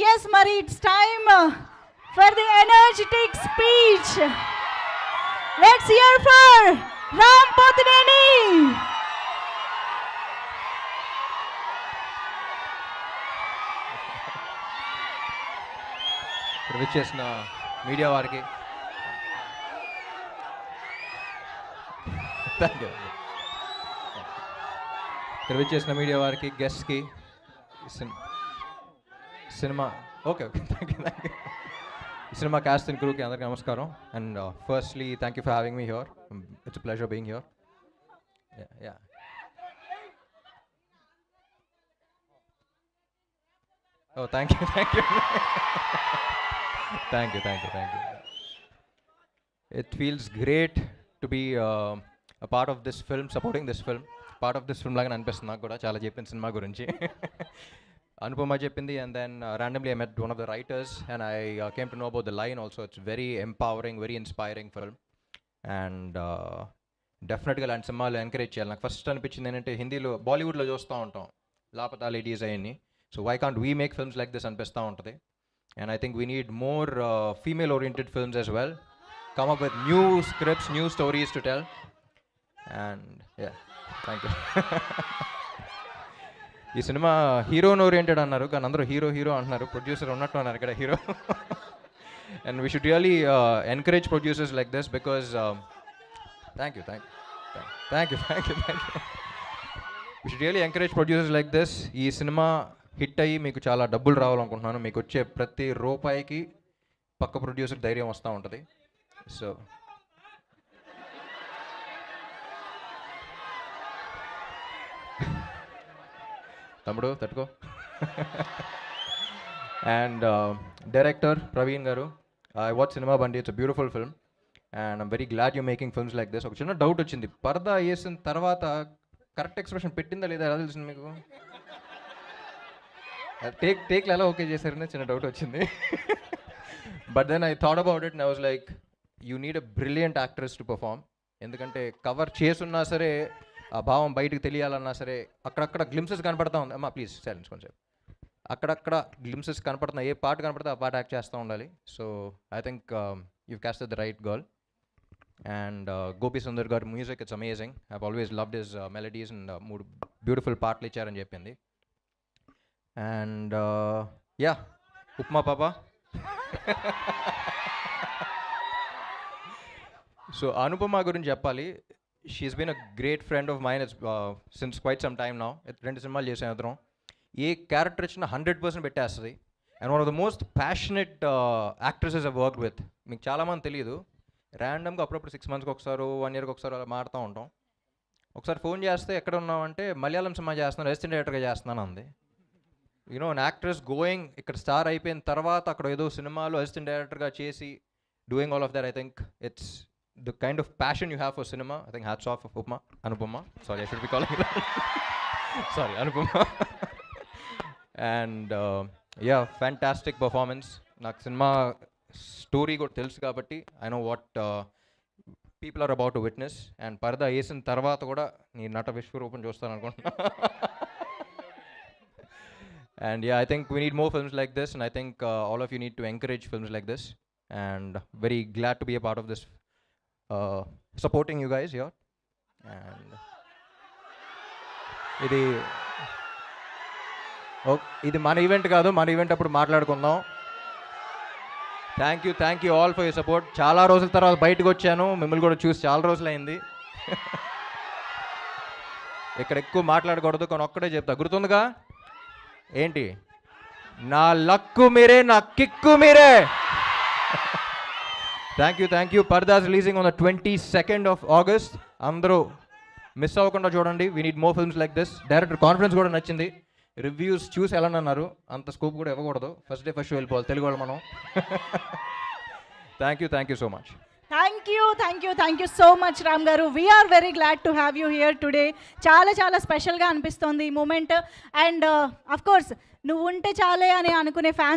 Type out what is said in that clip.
yes, Mari, it's time for the energetic speech. Let's hear for Ram Pothineni. ఇక్కడ విచ్చేసిన media వారికి గెస్ట్కి cinema okay thank you ఈ cinema cast and క్రూకి అందరికీ నమస్కారం. And firstly thank you for having me here. It's pleasure being here. Yeah oh thank you Thank you. It feels great to be a part of this film, supporting this film. Part of this film లాగా అనిపిస్తుంది నాకు కూడా. చాలా చెప్పిన cinema గురించి అనుపమ చెప్పింది. And then randomly I met one of the writers and I came to know about the line also. It's very empowering, very inspiring film. And డెఫినెట్గా అలాంటి సినిమాలు ఎంకరేజ్ చేయాలి. నాకు ఫస్ట్ అనిపించింది ఏంటంటే హిందీలో బాలీవుడ్లో చూస్తూ ఉంటాం లాపతా లేడీస్ అయ్యి. So why can't we make films like this అనిపిస్తూ ఉంటుంది. And I think we need more female-oriented films as well. Come up with new scripts, new stories to tell. And yeah, thank you. ఈ cinema హీరోన్ oriented అన్నారు, కానీ అందరూ hero అంటున్నారు. Producer ఉన్నట్టు అన్నారు ఇక్కడ hero. And we should really encourage producers like this because thank you. We should really encourage producers like this. ఈ cinema hit అయ్యి మీకు చాలా డబ్బులు రావాలనుకుంటున్నాను. మీకు వచ్చే ప్రతి రూపాయికి పక్క ప్రొడ్యూసర్ ధైర్యం వస్తూ ఉంటుంది. సో తమ్ముడు తట్టుకో. అండ్ డైరెక్టర్ ప్రవీణ్ గారు, ఐ వాచ్ సినిమా బండి. It's a beautiful film and I'm very glad you making films like this. ఒక చిన్న డౌట్ వచ్చింది, పరదా వేసిన తర్వాత కరెక్ట్ ఎక్స్ప్రెషన్ పెట్టిందా లేదా ఎలా తెలిసింది మీకు? టేక్లు ఎలా ఓకే చేశారని చిన్న డౌట్ వచ్చింది. But then I thought about it and I was like you need a brilliant actress to perform. ఎందుకంటే కవర్ చేసున్నా సరే ఆ భావం బయటకు తెలియాలన్నా సరే అక్కడక్కడ గ్లిమ్సెస్ కనపడతా ఉంది. అమ్మా ప్లీజ్ సైలెన్స్ కొంచెం. అక్కడక్కడ గ్లిమ్సెస్ కనపడుతున్నా, ఏ పాట కనపడితే ఆ పాట యాక్ట్ చేస్తూ ఉండాలి. So I think you casted the right girl. And Gopi Sundar గారు music, it's amazing. I always loved his melodies and 3 beautiful పాటలు ఇచ్చారని చెప్పింది. అండ్ యా ఉప్మా పాప. సో అనుపమ గురించి చెప్పాలి. She's been a great friend of mine since quite some time now. 2 సినిమాలు చేసాం ఇద్దరం. ఏ క్యారెక్టర్ ఇచ్చినా 100% పెట్టేస్తుంది. And one of the most passionate actresses I work with. మీకు చాలామంది తెలియదు, ర్యాండమ్గా అప్పుడప్పుడు 6 మంత్స్కి ఒకసారి 1 ఇయర్కి ఒకసారి అలా మారుతూ ఉంటాం. ఒకసారి ఫోన్ చేస్తే ఎక్కడ ఉన్నామంటే మలయాళం సినిమా చేస్తున్నాను, అసిస్టెంట్ డైరెక్టర్గా చేస్తున్నాను అంది. యూనో అన్ యాక్ట్రెస్ గోయింగ్ ఇక్కడ స్టార్ అయిపోయిన తర్వాత అక్కడ ఏదో సినిమాలో అసిస్టెంట్ డైరెక్టర్గా చేసి doing all of that. I think it's the kind of passion you have for cinema. I think hats off Anupama. Sorry, I should be calling sorry Anupama. And yeah fantastic performance. నాకు cinema story కూడా తెలుసు కాబట్టి I know what people are about to witness. And పరదా వేసిన తర్వాత కూడా నీ నట విశ్వరూపం చూస్తాను అనుకుంటున్నా. And yeah, I think we need more films like this, and I think all of you need to encourage films like this. And very glad to be a part of this, supporting you guys here. And ఇది మన event కాదు, మన event అప్పుడు మాట్లాడుకుందాం. Thank you all for your support. చాలా రోజుల తర్వాత బయటకు వచ్చాను, మిమ్మల్ని కూడా చూసి చాలా రోజులు అయింది. ఇక్కడ ఎక్కువ మాట్లాడకూడదు, కానీ ఒక్కడే చెప్తా, గుర్తుందిగా ఏంటి? నా లక్కు మీరే, నా కిక్కు మీరే. Thank you. Paradha's releasing on the 22nd of August. అందరూ మిస్ అవ్వకుండా చూడండి. We need more films like this. Director confidence కూడా నచ్చింది. రివ్యూస్ చూసి ఎలా అన్నారు, అంత స్కోప్ కూడా ఇవ్వకూడదు. ఫస్ట్ డే ఫస్ట్ షో వెళ్ళిపోవాలి తెలుగు వాళ్ళు మనం. Thank you so much. Thank you so much, Ram Garu. We are very glad to have you here today. చాలా స్పెషల్గా అనిపిస్తోంది ఈ మూమెంట్. అండ్ అఫ్ కోర్స్ నువ్వు ఉంటే చాలే అని అనుకునే ఫ్యాన్స్